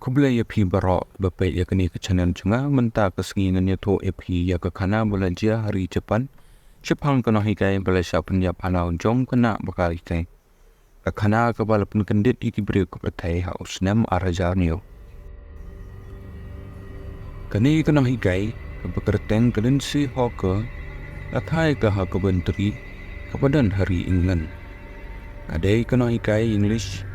KHUBLEI epi barok bapet ya kini ke channel cunga menta kesengingan ya to epi ya ke kana belanja hari Jepang Jepang kena hikai Malaysia punya panau jom kena bakal hikai ke kana ke balapun kendit iki beri ke petai haus snem arajar niyo kini kena hikai ke bekerteng kelensi hoke akai ke ha ke benteri kepadan hari England adai kena hikai English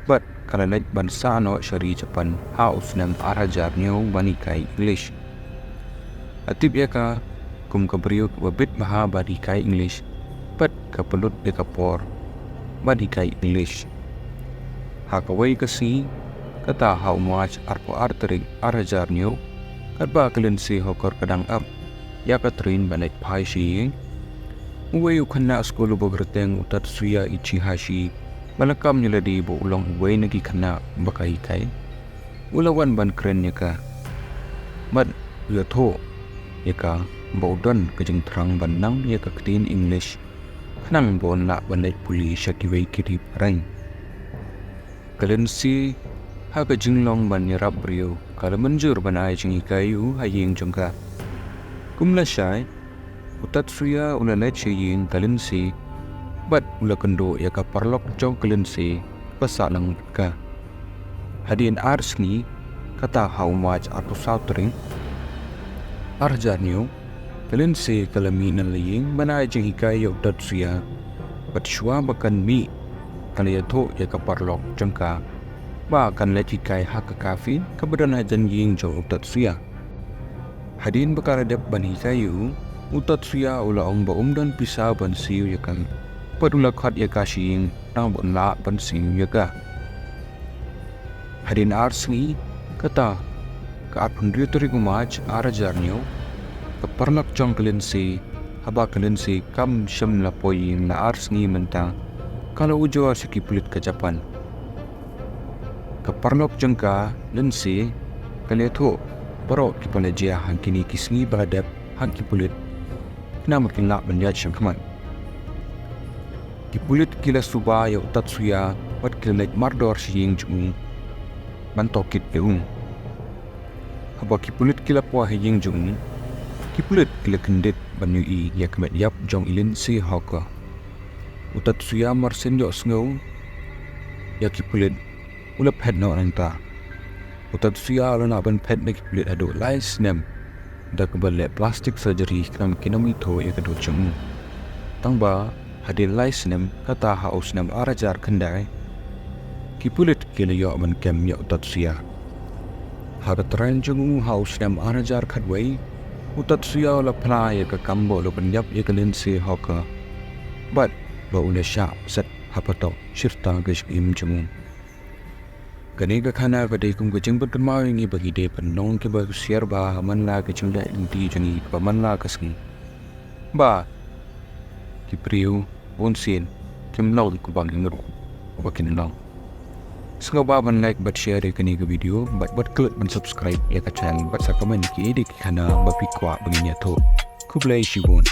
but kalau Lait bangsa no syari Jepang haus snem arajar niyo banikai English atip ya ka kum kebriuk wabit maha badikai English but ke Pulit de kapor badikai English ha kawai kasi kata how much arpo artering arajar niyo kadba kelensi hokor kadang up ya ka train banek pai shi uwe ukana skolo bogrteng utat suya ichihashi malakam nyeladi bo ulong uwe nagi kana bakai kai ulawan ban keren ya ka mat ya tho ya ka bodon kejeng terang banang ya ka ketin English nang bon la banai puli shakiwei kiri parang kalensi ha ka jinglong ban yarap brio kala menjur banai jingi kayu haying jongka kumla syai utat suya ulalai chiying kalensi bat ula kendo ya ka parlok jong kelensi pasak lang ka hadin ars ni kata how much atau sautering arjar niyo kelensi kalami nalaying banai jeng hikai yok dat suya bat shua bakan mi kalaya to ya ka parlok jong ka ba kan let hikai hak ka kafin keberan hajan ying jong utat suya hadin bakara dep ban hikayu utat suya ula ong ba dan pisau ban siu ya kan padula khat ya kasing nang bon la ban sing ya ka hadin arsi kata ka apun rituri kumaj arajar niyo ka parnak jong kelensi haba kelensi kam syam la poyin la arsi mentang kalau ujo siki Pulit ke Japan ka parnak jong ka lensi kaleto baro ki palaja hangkini kisni badap hangki Pulit kena makin la banjat syam kaman di Pulit kila suba ya utat suya wat kila Lait mardor siying jung bantokit peung haba ki Pulit kila puah ying jung ki Pulit kila kendit banyui ya kemet yap jong ilin si hoka utat suya marsen yo sngau ya ki Pulit ulap head no nanta utat suya alana ban pet na ki Pulit ado lai snem da kebal plastic surgery kam kinami tho ya kado jung tangba hadil lai snem kata haus snem arajar kendai ki Pulit kila yo man kem yo utat suya harat tren jung haus snem arajar khadwai utat suya la phla ya ka kambo lo penyap ya kelensi hoka but ba ule sha set hapato shirta gish im jung kani ka khana ka dei kum ka jeng pat mau ngi bagi de panong ke ba share ba man la ka chung da inti jungi ba man la ka sing ba ki priu bonsin kim lau ku bang ngro wakin lang sengaja ban like bat share kani ka video bat klik ban subscribe ya ka channel bat sa comment ki edi kana ba pikwa bangnya to KHUBLEI SHIBUN